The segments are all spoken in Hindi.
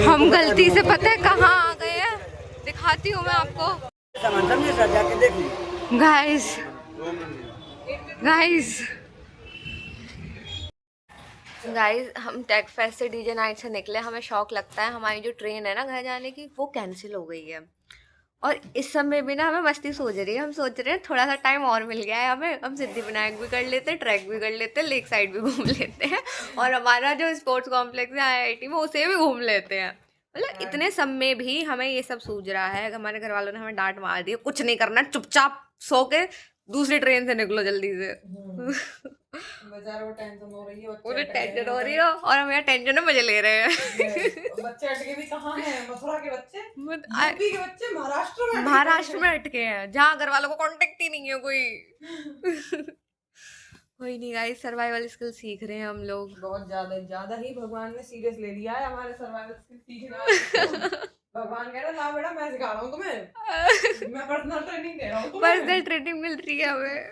हम गलती से पता है कहाँ आ गए हैं, दिखाती हूँ मैं आपको। गाइस गाइस गाइस, हम टेक फेस्ट से डीजे नाइट से निकले। हमें शौक लगता है, हमारी जो ट्रेन है ना घर जाने की वो कैंसिल हो गई है। और इस समय भी ना हमें मस्ती सोच रही है। हम सोच रहे हैं थोड़ा सा टाइम और मिल गया है हमें, हम सिद्धिविनायक भी कर लेते हैं, ट्रैक भी कर लेते हैं, लेक साइड भी घूम लेते हैं, और हमारा जो स्पोर्ट्स कॉम्प्लेक्स है IIT में उसे भी घूम लेते हैं। मतलब इतने समय भी हमें ये सब सूझ रहा है। हमारे घर वालों ने हमें डांट मार दी, कुछ नहीं करना, चुपचाप सो के दूसरी ट्रेन से निकलो जल्दी से। बेचारे को टेंशन हो रही है, उन्हें टेंशन हो रही है और हम यहाँ टेंशन में मजे ले रहे हैं। बच्चे अटके भी कहाँ हैं? मथुरा के बच्चे, यूपी के बच्चे महाराष्ट्र में अटके हैं, जहाँ घर वालों को कांटेक्ट ही नहीं है कोई। कोई नहीं गाइस, सर्वाइवल स्किल सीख रहे हैं हम लोग। बहुत ज्यादा ही भगवान ने सीरियस ले लिया है हमारे सर्वाइवल स्किल सीखना। भगवान कह रहा ला बेटा मैं सिखा रहा हूँ तुम्हें, मैं पर्सनल ट्रेनिंग दे रहा हूँ तुम्हें। पर्सनल ट्रेनिंग मिल रही है हमें।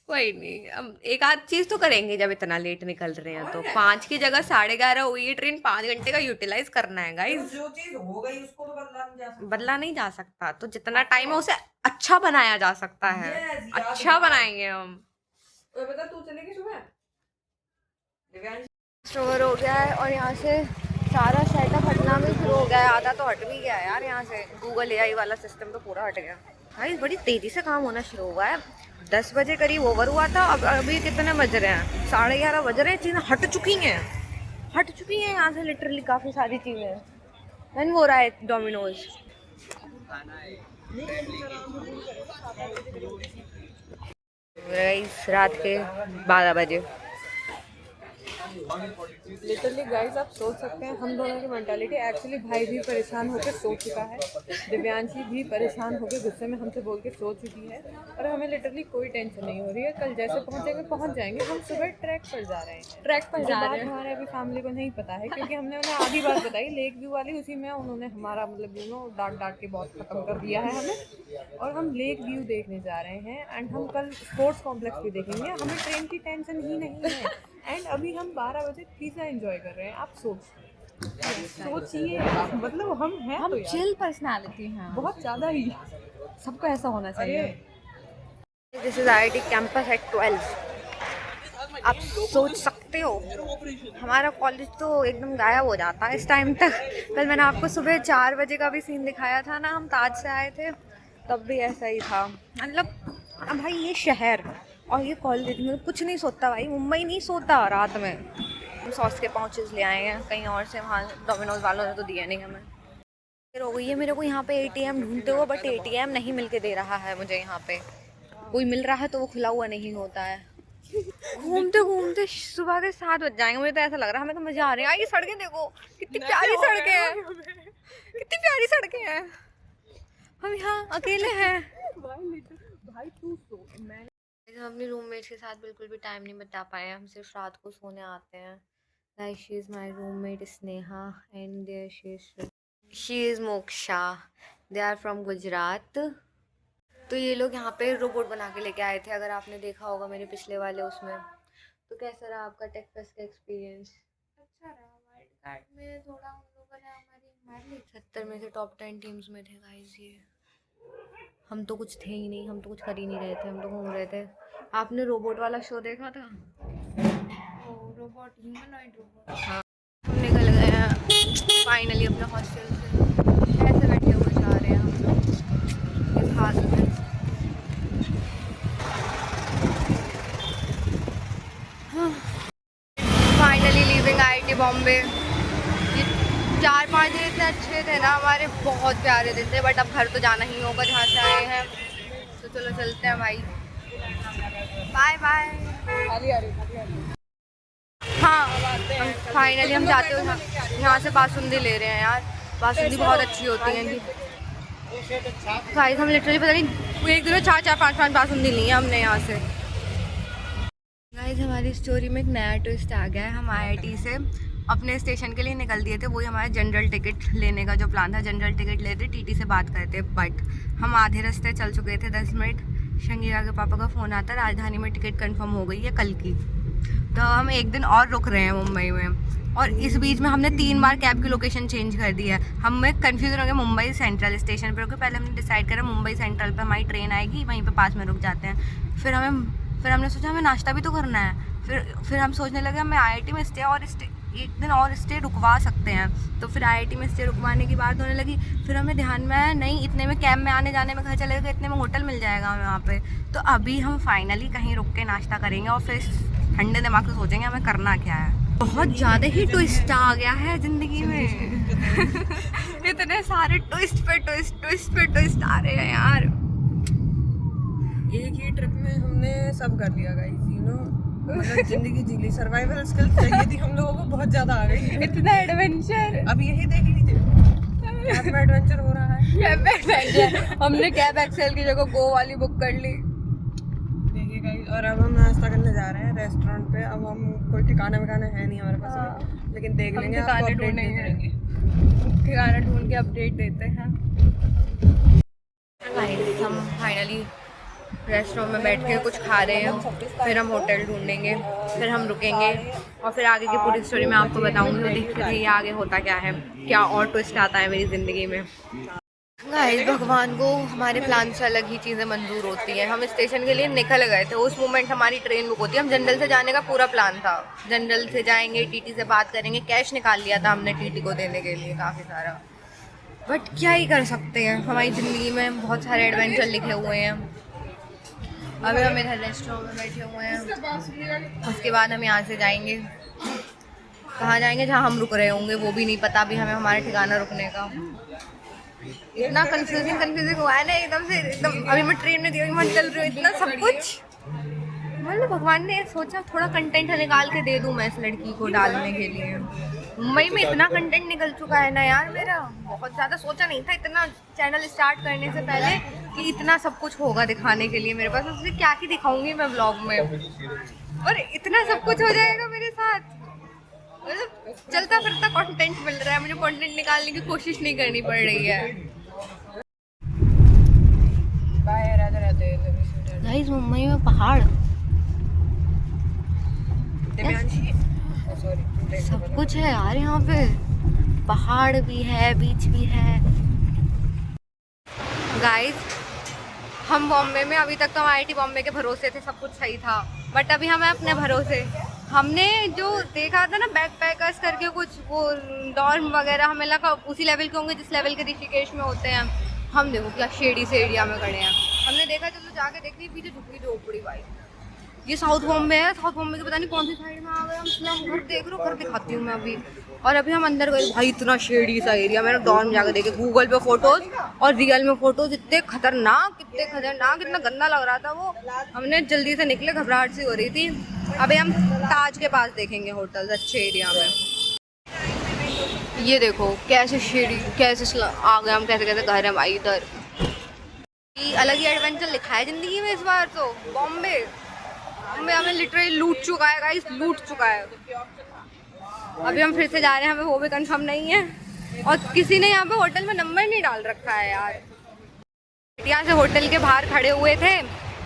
कोई नहीं, हम एक आध चीज तो करेंगे जब इतना लेट निकल रहे हैं तो। 5 की जगह 11:30 हुई है ट्रेन, 5 घंटे का यूटिलाइज करना है गाइस। जो चीज हो गई उसको तो बदला नहीं जा सकता, तो जितना टाइम है उसे अच्छा बनाया जा सकता है। अच्छा बनाएंगे हम। बता तू चलेगी सुबह? स्टोर हो गया है और यहाँ से सारा सेटअप हटना भी शुरू हो गया है। आधा तो हट भी गया है यार यहाँ से। गूगल AI वाला सिस्टम तो पूरा हट गया भाई। बड़ी तेजी से काम होना शुरू हुआ है। 10 बजे करीब ओवर हुआ था, अब अभी कितने बज रहे हैं? 11:30 बज रहे हैं। चीज़ें हट चुकी हैं यहाँ से लिटरली काफ़ी सारी चीज़ें। मैंने वो रहा है डोमिनोज। रात के 12 बजे। लिटरली गाइस आप सोच सकते हैं हम दोनों की मेंटालिटी। एक्चुअली भाई भी परेशान होकर सो चुका है, दिव्यांशी भी परेशान होकर गुस्से में हमसे बोल के सो चुकी है, और हमें लिटरली कोई टेंशन नहीं हो रही है। कल जैसे पहुंच जाएंगे। हम सुबह ट्रैक पर जा रहे हैं। हमारे अभी फैमिली को नहीं पता है क्योंकि हमने उन्हें आधी बात बताई लेक व्यू वाली, उसी में उन्होंने हमारा मतलब डांट के बहुत खत्म कर दिया है हमें। और हम लेक व्यू देखने जा रहे हैं एंड हम कल स्पोर्ट्स कॉम्प्लेक्स भी देखेंगे। हमें ट्रेन की टेंशन ही नहीं है एंड अभी हम 12 बजे पिज़्ज़ा एंजॉय कर रहे हैं। आप सोचिए मतलब हम हैं, हम तो चिल पर्सनालिटी हैं बहुत ज़्यादा ही। सबको ऐसा होना चाहिए। अरे this is IIT campus at 12। आप सोच सकते हो हमारा कॉलेज तो एकदम गायब हो जाता है इस टाइम तक। कल मैंने आपको सुबह 4 बजे का भी सीन दिखाया था ना, हम ताज से आए थे तब भी ऐसा ही था। मतलब भाई ये शहर और ये कॉलेज में कुछ नहीं सोता भाई। मुंबई नहीं सोता रात में। हम सॉस के पाउचेस ले आए हैं कहीं और से, वहाँ डोमिनोज वालों ने तो दिया नहीं हमें। फिर हो गई है मेरे को यहाँ पे ATM ढूंढते हुए, बट ATM नहीं मिल के दे रहा है मुझे। यहाँ पे कोई मिल रहा है तो वो खुला हुआ नहीं होता है। घूमते घूमते सुबह के 7 बज जाएंगे। मुझे तो ऐसा लग रहा है हमें तो मजा आ रहा है। ये सड़कें देखो कितनी प्यारी सड़कें हैं, कितनी प्यारी सड़कें हैं। हम यहाँ अकेले हैं। भाई तू सो, मैं हम अपने रूममेट के साथ बिल्कुल भी टाइम नहीं बिता पाए। हम सिर्फ रात को सोने आते हैं। Like she is my roommate Sneha and there she is Moksha. They are from Gujarat. तो ये लोग यहाँ पे रोबोट बना के लेके आए थे, अगर आपने देखा होगा मेरे पिछले वाले उसमें। तो कैसा रहा आपका टेक फेस्ट का एक्सपीरियंस? अच्छा रहा। वाइल्ड कार्ड में थोड़ा उन लोगों ने हमारी 70 में से टॉप 10 टीम्स में थे गाइस। ये हम तो कुछ थे ही नहीं, हम तो कुछ कर ही नहीं रहे थे, हम तो घूम रहे थे। आपने रोबोट वाला शो देखा था? Robot, humanoid robot. हाँ, हम निकल गए हैं फाइनली अपने हॉस्टल से। ऐसे बैठे हुए जा रहे हैं हम लोग इस हाल में। Finally leaving IIT Bombay. ये 4-5 दिन इतने अच्छे थे ना हमारे, बहुत प्यारे दिन थे। बट अब घर तो जाना ही होगा जहाँ से आए हैं, तो चलो चलते हैं भाई। Bye bye. हाँ, फाइनली हम जाते हो यहाँ से बासुंदी ले रहे हैं यार। बासुंदी बहुत अच्छी होती है इनकी। गाइस हम लिटरली पता नहीं एक दिन में 4-4-5-5 बासुंदी ली है हमने यहाँ से। गाइस हमारी स्टोरी में एक नया ट्विस्ट आ गया है। हम IIT से अपने स्टेशन के लिए निकल दिए थे। वही हमारा जनरल टिकट लेने का जो प्लान था। जनरल टिकट लेते TT से बात करते, बट हम आधे रास्ते चल चुके थे। 10 मिनट शंगीरा के पापा का फ़ोन आता, राजधानी में टिकट कंफर्म हो गई है कल की। तो हम एक दिन और रुक रहे हैं मुंबई में। और इस बीच में हमने 3 बार कैब की लोकेशन चेंज कर दी है। हमें कन्फ्यूजन हो गया मुंबई सेंट्रल स्टेशन पर, पहले हमने डिसाइड करा मुंबई सेंट्रल पर हमारी ट्रेन आएगी, वहीं पे पास में रुक जाते हैं। फिर हमने सोचा हमें नाश्ता भी तो करना है। फिर हम सोचने लगे हमें IIT में स्टे एक दिन और स्टे रुकवा सकते हैं। तो फिर IIT में स्टे रुकवाने की बात होने लगी। फिर हमें ध्यान में आया नहीं, इतने में कैब में आने जाने में खर्चा लगेगा, इतने में होटल मिल जाएगा हमें वहाँ पे। तो अभी हम फाइनली कहीं रुक के नाश्ता करेंगे और फिर ठंडे दिमाग से सोचेंगे हमें करना क्या है। बहुत ज़्यादा ही ट्विस्ट आ गया है ज़िंदगी में। इतने सारे ट्विस्ट पे ट्विस्ट आ रहे हैं यार। एक ही ट्रिप में हमने सब कर लिया गाइस, यू नो, मतलब जिंदगी जी ली। सर्वाइवल स्किल्स चाहिए थी हम लोगों को, बहुत ज्यादा आ गई। इतना एडवेंचर। अब यही देख लीजिए, कैब में एडवेंचर हो रहा है। Cab adventure. हमने कैब एक्सेल की जगह गो वाली बुक कर ली। देखिए गाइस, और अब हम नाश्ता करने जा रहे हैं रेस्टोरेंट पे। अब हम कोई ठिकाना विकाना है नहीं हमारे पास, लेकिन देख लेंगे, आपको अपडेट देते रहेंगे। ठिकाना ढूंढ के अपडेट देते हैं। हम फाइनली रेस्टोरेंट में बैठ के कुछ खा रहे हैं, फिर हम होटल ढूंढेंगे, फिर हम रुकेंगे और फिर आगे की पूरी स्टोरी मैं आपको बताऊंगी। तो देखते रहिए आगे होता क्या है, क्या और ट्विस्ट आता है मेरी ज़िंदगी में। गाइस, भगवान को हमारे प्लान से अलग ही चीज़ें मंजूर होती हैं। हम स्टेशन के लिए निकल गए थे, उस मोमेंट हमारी ट्रेन बुक होती है। हम जनरल से जाने का पूरा प्लान था, जनरल से जाएंगे, TT से बात करेंगे, कैश निकाल लिया था हमने TT को देने के लिए काफ़ी सारा। बट क्या ही कर सकते हैं, हमारी ज़िंदगी में बहुत सारे एडवेंचर लिखे हुए हैं। अभी हम इधर रेस्टोरेंट में बैठे हुए हैं, उसके बाद हम यहाँ से जाएंगे। कहाँ जाएंगे? जहाँ हम रुक रहे होंगे वो भी नहीं पता अभी हमें, हमारे ठिकाना रुकने का। इतना कंफ्यूजिंग हुआ है ना एकदम से, एकदम। अभी मैं ट्रेन में चल रही हूँ, इतना सब कुछ। मतलब भगवान ने सोचा थोड़ा कंटेंट निकाल के दे दूँ मैं इस लड़की को डालने के लिए। मुंबई में इतना कंटेंट निकल चुका है ना यार मेरा, बहुत ज़्यादा सोचा नहीं था इतना चैनल स्टार्ट करने से पहले कि इतना सब कुछ होगा दिखाने के लिए मेरे पास। उससे क्या ही दिखाऊंगी मैं ब्लॉग में, और इतना सब कुछ हो जाएगा मेरे साथ। मतलब चलता फिरता कंटेंट मिल रहा है मुझे, कंटेंट निकालने की कोशिश नहीं करनी पड़ रही है। गाइस, मुंबई में पहाड़, सब कुछ है यार यहाँ पे। पहाड़ भी है, बीच भी है। गाइस, हम बॉम्बे में, अभी तक तो हम IIT बॉम्बे के भरोसे थे, सब कुछ सही था। बट अभी हमें अपने भरोसे, हमने जो देखा था ना बैकपैकर्स करके कुछ, वो डॉर्म वगैरह, हमें लगा उसी लेवल के होंगे जिस लेवल के ऋषिकेश में होते हैं। हम देखो क्या शेडी से एरिया में खड़े हैं। हमने देखा चलो जाके देखते हैं, पीछे झुकी झोपड़ी भाई। ये साउथ बॉम्बे है, साउथ बॉम्बे के पता नहीं कौन सी साइड में आ गए हम। घर देख रहे हो, घर दिखाती हूँ मैं अभी। और अभी हम अंदर गए भाई, इतना शेडी सा एरिया। मैंने डॉर्म जाकर देखे गूगल पे फोटोज और रियल में फोटोज, इतने खतरनाक, इतना गंदा लग रहा था वो। हमने जल्दी से निकले, घबराहट सी हो रही थी। अभी हम ताज के पास देखेंगे होटल अच्छे एरिया में। ये देखो कैसे शेडी, कैसे आ गए हम, कैसे कैसे घर है भाई इधर। अलग ही एडवेंचर लिखा है जिंदगी में इस बार तो। बॉम्बे हमें लिटरली लूट चुका है गाइस, लूट चुका है। अभी हम फिर से जा रहे हैं, हमें वो भी कंफर्म नहीं है। और किसी ने यहाँ पे होटल में नंबर नहीं डाल रखा है यार। यहाँ से होटल के बाहर खड़े हुए थे,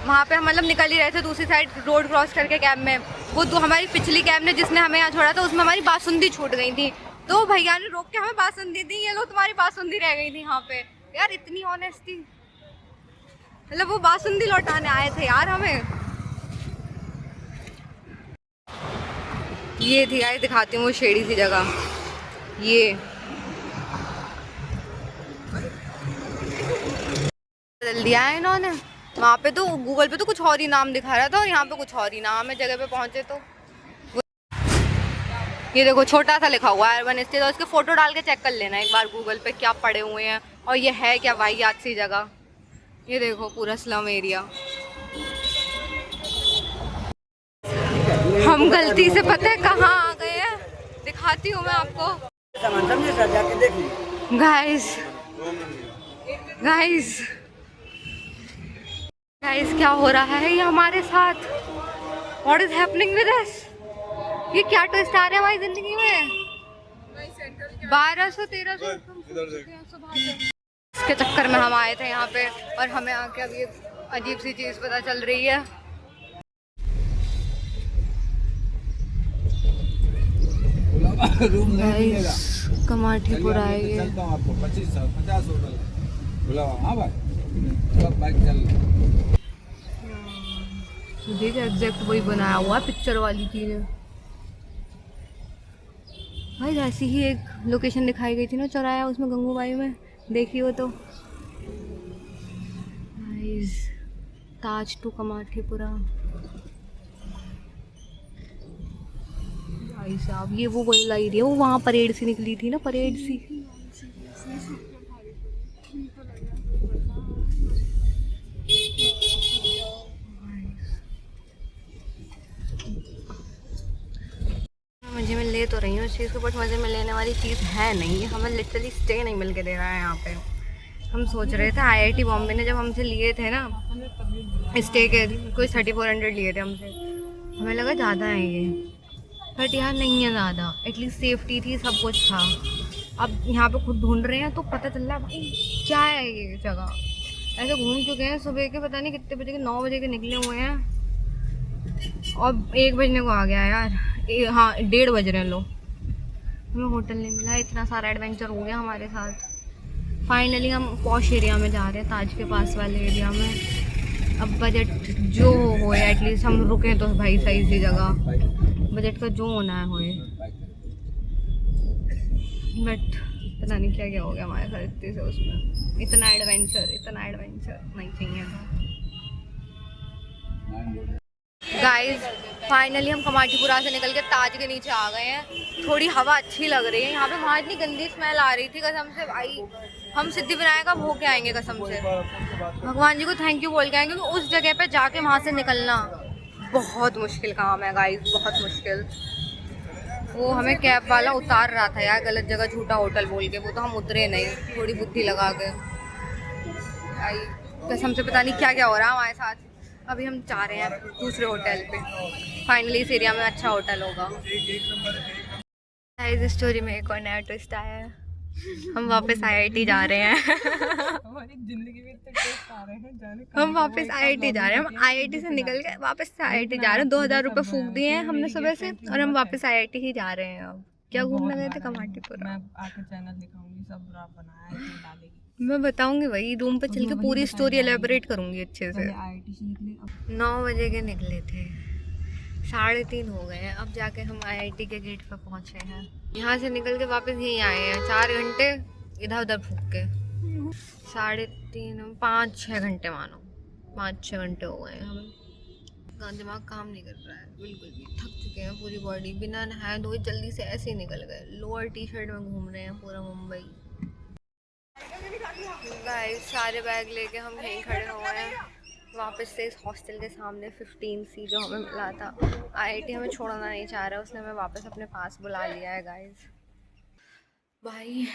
वहाँ पे हम मतलब निकल ही रहे थे दूसरी साइड रोड क्रॉस करके कैब में। वो तो हमारी पिछली कैब ने जिसने हमें यहाँ छोड़ा था, उसमें हमारी बासुंदी छूट गई थी। तो भैया ने रोक के हमें बासुंदी दी, ये लो तुम्हारी बासुंदी रह गई थी यहाँ पे। यार इतनी ऑनेस्टी, मतलब वो बासुंदी लौटाने आए थे यार हमें। ये थी यार, दिखाती हूँ वो शेडी सी जगह। ये बदल दिया है इन्होंने। वहाँ पे तो गूगल पे तो कुछ और ही नाम दिखा रहा था और यहाँ पे कुछ और ही नाम है। जगह पे पहुँचे तो ये देखो छोटा सा लिखा हुआ है अर्बन स्टे, तो इसके फोटो डाल के चेक कर लेना एक बार गूगल पे क्या पड़े हुए हैं। और ये है क्या भाई याद सी जगह। ये देखो पूरा स्लम एरिया। हम गलती से पता है कहाँ आ गए हैं, दिखाती हूँ मैं आपको। गाइस गाइस गाइस, क्या हो रहा है ये हमारे साथ? What is happening with us? ये क्या ट्विस्ट आ रहा है हमारी जिंदगी में? 1200-1300 इसके चक्कर में हम आए थे यहाँ पे, और हमें आके अभी एक अजीब सी चीज़ पता चल रही है। रूम नहीं मिलेगा। कमाठीपुरा है ये। चलता हूँ आपको 25-50 होटल बोला। हाँ भाई सब बाइक चल। देख एग्जैक्ट वही बनाया हुआ है पिक्चर वाली चीज़ें भाई। ऐसी ही एक लोकेशन दिखाई गई थी ना चौराया उसमें गंगूबाई में, देखी हो तो। Guys, Taj to Kamathipura. भाई साहब ये वो बोल रही थी, वो वहाँ परेड से निकली थी ना, परेड सी। मज़े में ले तो रही हूँ इस चीज़ को, बट मज़े में लेने वाली चीज़ है नहीं ये। हमें लिटरली स्टे नहीं मिल के दे रहा है यहाँ पे। हम सोच रहे थे आईआईटी बॉम्बे ने जब हमसे लिए थे ना स्टे के, कोई 3400 लिए थे हमसे, हमें लगा ज़्यादा है ये, बट यार नहीं है ज़्यादा। एटलीस्ट सेफ्टी थी, सब कुछ था। अब यहाँ पे खुद ढूंढ रहे हैं तो पता चल रहा है भाई क्या है ये जगह। ऐसे घूम चुके हैं सुबह के, पता नहीं कितने बजे के, 9 बजे के निकले हुए हैं और 1 बजने को आ गया यार। हाँ 1:30 बज रहे हैं लोग। हमें होटल नहीं मिला, इतना सारा एडवेंचर हो गया हमारे साथ। फाइनली हम पॉश एरिया में जा रहे हैं, ताज के पास वाले एरिया में। अब बजट जो हो एटलीस्ट हम रुके तो भाई सही सी जगह, बजट का जो होना है होए। बट पता नहीं क्या क्या हो गया हमारे साथ इतने से, उसमें इतना एडवेंचर नहीं चाहिए था। गाइस फाइनली हम कमाठीपुरा से निकल के ताज के नीचे आ गए हैं। थोड़ी हवा अच्छी लग रही है यहाँ पे। वहाँ इतनी गंदी स्मेल आ रही थी कसम से भाई। हम सिद्धिविनायक का भोग के आएंगे कसम से, भगवान जी को थैंक यू बोल के आएंगे, क्योंकि उस जगह पे जाके वहाँ से निकलना बहुत मुश्किल काम है गाइस, बहुत मुश्किल। वो हमें कैब वाला उतार रहा था यार गलत जगह, झूठा होटल बोल के, वो तो हम उतरे नहीं, थोड़ी बुद्धि लगा के भाई कसम से। पता नहीं क्या क्या हो रहा है हमारे साथ। अभी हम जा रहे हैं दूसरे होटल पे, फाइनली इस एरिया में अच्छा होटल होगा। इस स्टोरी में एक और नया ट्विस्ट आया है, हम वापस आईआईटी जा रहे हैं। हमारी जिंदगी में इतने टेस्ट आ रहे हैं जाने का। हम वापस आईआईटी जा रहे हैं, हम आईआईटी से निकल के वापस से आईआईटी जा रहे हैं। 2000 रुपये फूक दिए हैं हमने सुबह से और हम वापस आईआईटी ही जा रहे हैं। अब क्या घूमने गए थे कमाठीपुरा, मैं आके चैनल दिखाऊंगी, सब रैप बनाया है इसमें डालेगी। मैं बताऊंगी वही, रूम पे चल के पूरी स्टोरी एलेबोरेट करूंगी अच्छे से। आईआईटी से निकले 9 बजे के निकले थे, 3:30 हो गए हैं, अब जाके हम आईआईटी के गेट पर पहुंचे हैं। यहाँ से निकल के वापस यहीं आए हैं, 4 घंटे इधर उधर फूक के। 3.5 5-6 घंटे मानो, 5-6 घंटे हो गए हैं हमें। दिमाग काम नहीं कर रहा है बिल्कुल भी, थक चुके हैं पूरी बॉडी। बिना नहाए धोए जल्दी से ऐसे ही निकल गए, लोअर टी शर्ट में घूम रहे हैं पूरा मुंबई। गाइस सारे बैग लेके हम यहीं खड़े हुए हैं वापस से इस हॉस्टल के सामने। 15C जो हमें मिला था, आईआईटी हमें छोड़ना नहीं चाह रहा, उसने हमें वापस अपने पास बुला लिया है गाइस। भाई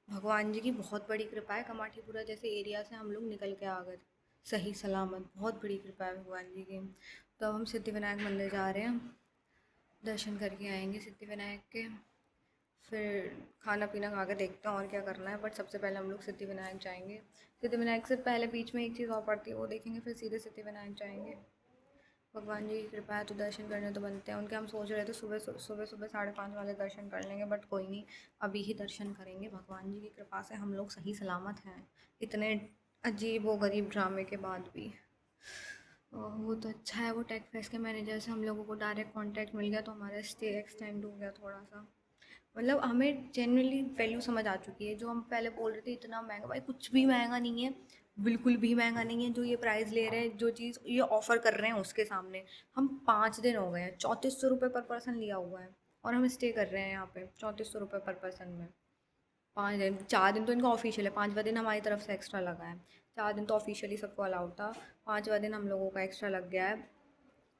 भगवान जी की बहुत बड़ी कृपा है, कमाठीपुरा जैसे एरिया से हम लोग निकल के आ गए सही सलामत, बहुत बड़ी कृपा है भगवान जी की। तो अब हम सिद्धिविनायक मंदिर जा रहे हैं, दर्शन करके आएंगे सिद्धिविनायक के, फिर खाना पीना खा के देखते हैं और क्या करना है। बट सबसे पहले हम लोग सिद्धिविनायक जाएंगे। सिद्धिविनायक से पहले बीच में एक चीज़ और पड़ती है, वो देखेंगे, फिर सीधे सिद्धिविनायक जाएंगे। भगवान जी की कृपा है तो दर्शन करने तो बनते हैं उनके। हम सोच रहे थे सुबह 5:30 वाले दर्शन कर लेंगे, बट कोई नहीं, अभी ही दर्शन करेंगे। भगवान जी की कृपा से हम लोग सही सलामत हैं, इतने अजीब व गरीब ड्रामे के बाद भी। वो तो अच्छा है, वो टेक फेस्ट के मैनेजर से हम लोगों को डायरेक्ट कांटेक्ट मिल गया, तो हमारा स्टे एक्सटेंड हो गया थोड़ा सा। मतलब हमें जेन्युइनली वैल्यू समझ आ चुकी है। जो हम पहले बोल रहे थे इतना महंगा, भाई कुछ भी महंगा नहीं है, बिल्कुल भी महंगा नहीं है। जो ये प्राइस ले रहे हैं, जो चीज़ ये ऑफ़र कर रहे हैं उसके सामने, हम 5 दिन हो गए हैं, 3400 रुपये पर पर्सन लिया हुआ है और हम स्टे कर रहे हैं यहाँ पे 3400 रुपये पर पर्सन में 5 दिन। 4 दिन तो इनका ऑफिशियल है, 5वां दिन हमारी तरफ से एक्स्ट्रा लगा है। 4 दिन तो ऑफिशियली सबको अलाउड था, 5वां दिन हम लोगों का एक्स्ट्रा लग गया है।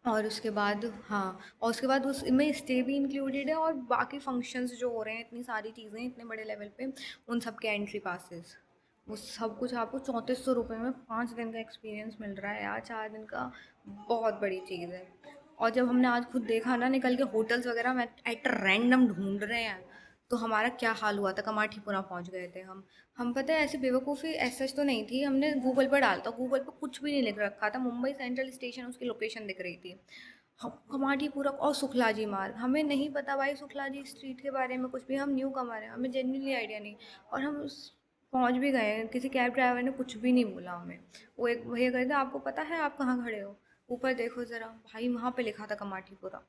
और उसके बाद हाँ, और उसके बाद उसमें स्टे भी इंक्लूडेड है और बाकी फंक्शंस जो हो रहे हैं, इतनी सारी चीज़ें इतने बड़े लेवल पे, उन सब के एंट्री पासेस, वो सब कुछ आपको 3400 रुपये में 5 दिन का एक्सपीरियंस मिल रहा है यार। 4 दिन का बहुत बड़ी चीज़ है। और जब हमने आज खुद देखा ना, निकल के होटल्स वगैरह में एट रैंडम ढूंढ रहे हैं, तो हमारा क्या हाल हुआ था। कमाठीपुरा पहुंच गए थे हम पता है ऐसे बेवकूफ़ी ऐसा तो नहीं थी, हमने गूगल पर डालता, गूगल पर कुछ भी नहीं लिख रखा था, मुंबई सेंट्रल स्टेशन उसकी लोकेशन दिख रही थी। हम कमाटीपुरा और सुखला जी मार्ग, हमें नहीं पता भाई सुखला जी स्ट्रीट के बारे में कुछ भी, हम न्यू कमर हैं, हमें जेन्युइनली आइडिया नहीं। और हम पहुंच भी गए हैं, किसी कैब ड्राइवर ने कुछ भी नहीं बोला हमें। वो एक भैया कह रहे थे आपको पता है आप कहाँ खड़े हो, ऊपर देखो ज़रा, भाई वहाँ पे लिखा था कमाटीपुरा।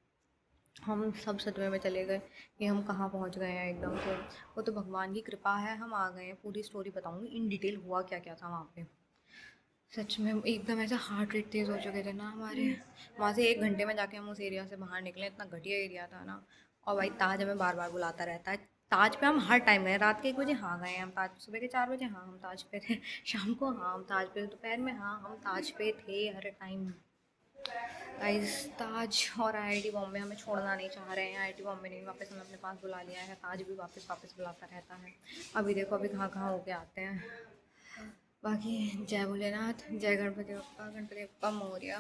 हम सब सदमे में चले गए कि हम कहाँ पहुँच गए हैं एकदम से। वो तो भगवान की कृपा है, हम आ गए हैं। पूरी स्टोरी बताऊँगी इन डिटेल हुआ क्या क्या था वहाँ पे। सच में एकदम ऐसा हार्ट रेट तेज़ हो चुके थे ना हमारे। वहाँ से 1 घंटे में जाके हम उस एरिया से बाहर निकले, इतना घटिया एरिया था ना। और भाई ताज हमें बार बार बुलाता रहता है। ताज पे हम हर टाइम गए, रात के 1 बजे हाँ गए हम ताज, सुबह के 4 बजे हाँ हम ताज पे थे, शाम को हाँ हम ताज पे, दोपहर में हाँ हम ताज पे थे हर टाइम। गाइस ताज और आईआईटी बॉम्बे हमें छोड़ना नहीं चाह रहे हैं। आईआईटी बॉम्बे ने भी वापस हमें अपने पास बुला लिया है, ताज भी वापस वापस बुलाता रहता है। अभी देखो अभी कहाँ कहाँ होके आते हैं। बाकी जय भोलेनाथ, जय गणपति बप्पा, गणपति बप्पा मोरया।